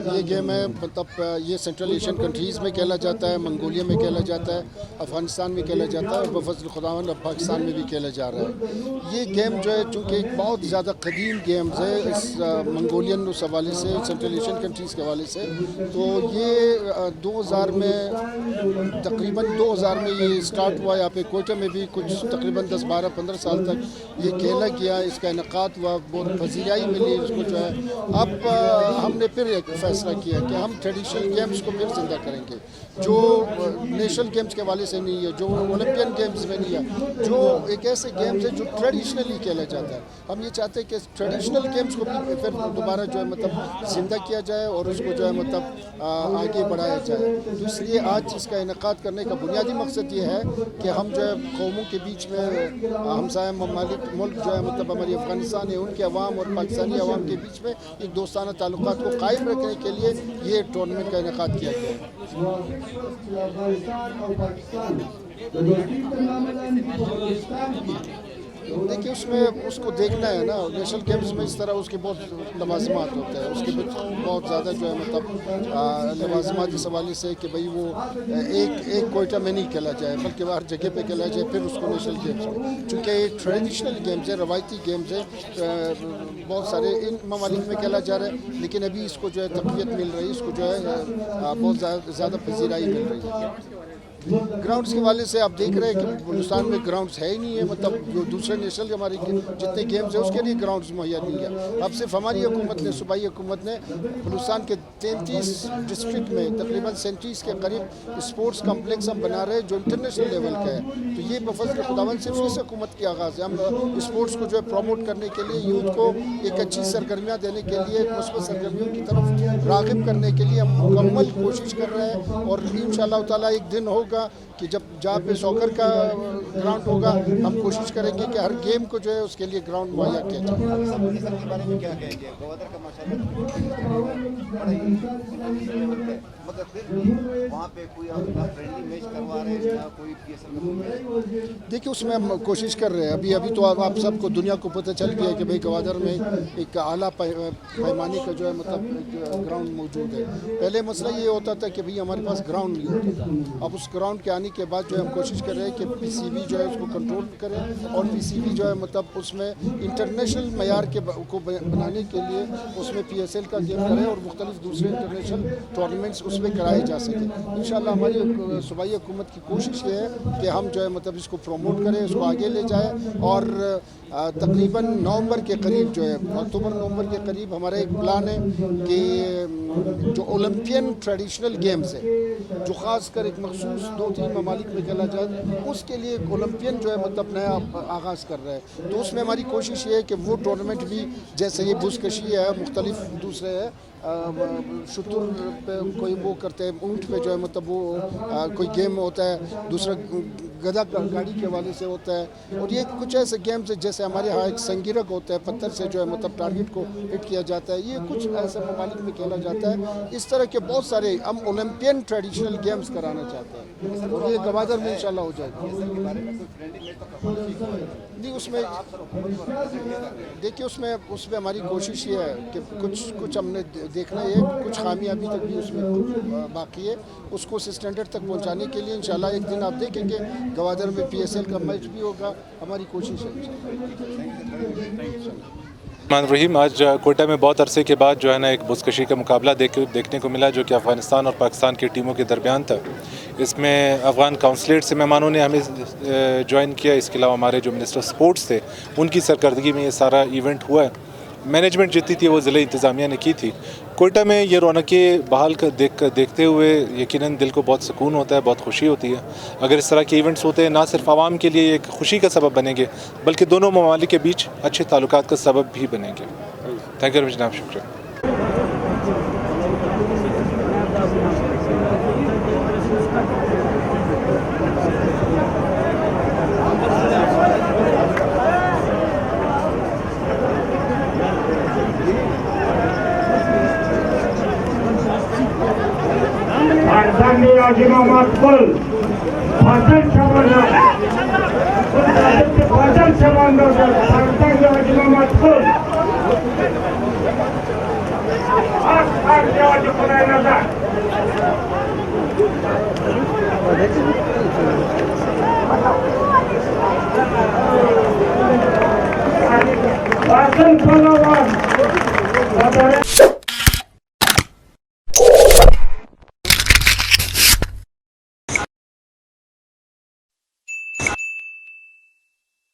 یہ گیم ہے مطلب یہ سینٹرل ایشین کنٹریز میں کھیلا جاتا ہے، منگولیا میں کھیلا جاتا ہے، افغانستان میں کھیلا جاتا ہے اور بفضل خداوند اب پاکستان میں بھی کھیلا جا رہا ہے۔ یہ گیم جو ہے چونکہ ایک بہت زیادہ قدیم گیمز ہے اس منگولین اس حوالے سے، سینٹرل ایشین کنٹریز کے حوالے سے، تو یہ 2000 میں تقریباً 2000 میں یہ اسٹارٹ ہوا یہاں پہ کوئٹہ میں بھی کچھ تقریباً 10-12-15 سال تک یہ کھیلا گیا، اس کا انعقاد ہوا، بہت پذیرائی ملی اس کو جو ہے۔ اب ہم نے پھر ایک فیصلہ کیا کہ ہم ٹریڈیشنل گیمز کو پھر زندہ کریں گے، جو نیشنل گیمز کے حوالے سے نہیں ہے، جو اولمپین گیمز میں نہیں ہے، جو ایک ایسے گیمز ہیں جو ٹریڈیشنلی کھیلا جاتا ہے۔ ہم یہ چاہتے ہیں کہ ٹریڈیشنل گیمز کو بھی پھر دوبارہ جو ہے مطلب زندہ کیا جائے اور اس کو جو ہے مطلب آگے بڑھایا جائے۔ تو اس لیے آج اس کا انعقاد کرنے کا بنیادی مقصد یہ ہے کہ ہم جو ہے قوموں کے بیچ میں، ہمسایہ ملک جو ہے مطلب ہماری افغانستان ہے، ان کے عوام اور پاکستانی عوام کے بیچ میں ایک دوستانہ تعلقات کو قائم رکھنے کے لیے یہ ٹورنامنٹ کا انعقاد کیا گیا ہے۔ دیکھیے اس میں اس کو دیکھنا ہے نا، نیشنل گیمز میں اس طرح اس کے بہت لوازمات ہوتے ہیں، اس کے بہت زیادہ جو ہے مطلب لوازمات اس حوالے سے کہ بھئی وہ ایک کوئٹہ میں نہیں کھیلا جائے بلکہ ہر جگہ پہ کھیلا جائے، پھر اس کو نیشنل گیمز میں، چونکہ یہ ٹریڈیشنل گیمز ہیں، روایتی گیمز ہیں، بہت سارے ان ممالک میں کھیلا جا رہا ہے، لیکن ابھی اس کو جو ہے تقویت مل رہی ہے، اس کو جو ہے بہت زیادہ پذیرائی مل رہی ہے۔ گراؤنڈز کے حوالے سے آپ دیکھ رہے ہیں کہ بلوچستان میں گراؤنڈز ہے ہی نہیں ہے، مطلب جو دوسرے نیشنل ہمارے جتنے گیمز ہیں اس کے لیے گراؤنڈز مہیا نہیں ہے۔ اب صرف ہماری حکومت نے، صوبائی حکومت نے بلوچستان کے 33 ڈسٹرکٹ میں تقریباً 37 کے قریب اسپورٹس کمپلیکس ہم بنا رہے ہیں جو انٹرنیشنل لیول کا ہے۔ تو یہ بفضل خداوند صرف اس حکومت کی آغاز ہے۔ ہم اسپورٹس کو جو ہے پروموٹ کرنے کے لیے، یوتھ کو ایک اچھی سرگرمیاں دینے کے لیے، مثبت سرگرمیوں کی طرف راغب کرنے کے لیے ہم مکمل کوشش کر رہے ہیں، اور انشاءاللہ تعالیٰ ایک دن ہوگا کہ جہاں پہ سوکر کا گراؤنڈ ہوگا، ہم کوشش کریں گے کہ ہر گیم کو جو ہے اس کے لیے گراؤنڈ مہیا کیا جائے۔ کے بارے میں کیا کہیں گے؟ گوادر کا مگر پھر بھی وہاں پہ کوئی فرینڈلی میچ کروا رہے ہیں یا کوئی دیکھیے اس میں ہم کوشش کر رہے ہیں، ابھی تو آپ سب کو دنیا کو پتہ چل گیا کہ بھئی گوادر میں ایک اعلیٰ پیمانے کا جو ہے مطلب گراؤنڈ موجود ہے۔ پہلے مسئلہ یہ ہوتا تھا کہ بھئی ہمارے پاس گراؤنڈ نہیں ہوتا تھا، اب اس گراؤنڈ کے آنے کے بعد جو ہے ہم کوشش کر رہے ہیں کہ پی سی بی جو ہے اس کو کنٹرول کریں، اور پی سی بی جو ہے مطلب اس میں انٹرنیشنل معیار کو بنانے کے لیے اس میں پی ایس ایل کا گیم کرے اور مختلف دوسرے انٹرنیشنل ٹورنامنٹس اس میں کرائے جا سکیں۔ انشاءاللہ ہماری صوبائی حکومت کی کوشش یہ ہے کہ ہم جو ہے مطلب اس کو پروموٹ کریں، اس کو آگے لے جائیں، اور تقریباً نومبر کے قریب جو ہے، اکتوبر نومبر کے قریب ہمارا ایک پلان ہے کہ جو اولمپین ٹریڈیشنل گیمز ہیں، جو خاص کر ایک مخصوص 2-3 ممالک میں کھیلا جائے، اس کے لیے ایک اولمپین جو ہے مطلب نیا آغاز کر رہا ہے۔ تو اس میں ہماری کوشش یہ ہے کہ وہ ٹورنامنٹ بھی، جیسے یہ بز کشی ہے، مختلف دوسرے ہے، شتر پہ کوئی وہ کرتے ہیں، اونٹ پہ جو ہے مطلب وہ کوئی گیم ہوتا ہے، دوسرا گدھا گاڑی کے حوالے سے ہوتا ہے، اور یہ کچھ ایسے گیمز ہیں جیسے ہمارے ہاں ایک سنگیرک ہوتا ہے، پتھر سے جو ہے مطلب ٹارگٹ کو ہٹ کیا جاتا ہے، یہ کچھ ایسے ممالک میں کھیلا جاتا ہے۔ اس طرح کے بہت سارے ہم اولمپین ٹریڈیشنل گیمز کرانا چاہتے ہیں، اور یہ گوادر میں انشاءاللہ ہو جائے گا۔ نہیں اس میں دیکھیے اس میں ہماری کوشش یہ ہے کہ کچھ ہم نے دیکھنا ہے، کچھ خامیاں ابھی تک بھی اس میں باقی ہے، اس کو اس اسٹینڈرڈ تک پہنچانے کے لیے انشاءاللہ ایک دن آپ دیکھیں گے گوادر میں پی ایس ایل کا میچ بھی ہوگا، ہماری کوشش ہے الرحیم۔ آج کوئٹہ میں بہت عرصے کے بعد جو ہے نا ایک بز کشی کا مقابلہ دیکھنے کو ملا، جو کہ افغانستان اور پاکستان کی ٹیموں کے درمیان تھا۔ اس میں افغان کونسلیٹ سے مہمانوں نے ہمیں جوائن کیا، اس کے علاوہ ہمارے جو منسٹر سپورٹس تھے ان کی سرکردگی میں یہ سارا ایونٹ ہوا ہے۔ مینجمنٹ جتنی تھی وہ ضلع انتظامیہ نے کی تھی۔ کوئٹہ میں یہ رونقیں بحال دیکھتے ہوئے یقیناً دل کو بہت سکون ہوتا ہے، بہت خوشی ہوتی ہے۔ اگر اس طرح کے ایونٹس ہوتے ہیں، نہ صرف عوام کے لیے ایک خوشی کا سبب بنیں گے بلکہ دونوں ممالک کے بیچ اچھے تعلقات کا سبب بھی بنیں گے۔ تھینک یو جناب، شکریہ۔ Ak Hasan Palawan.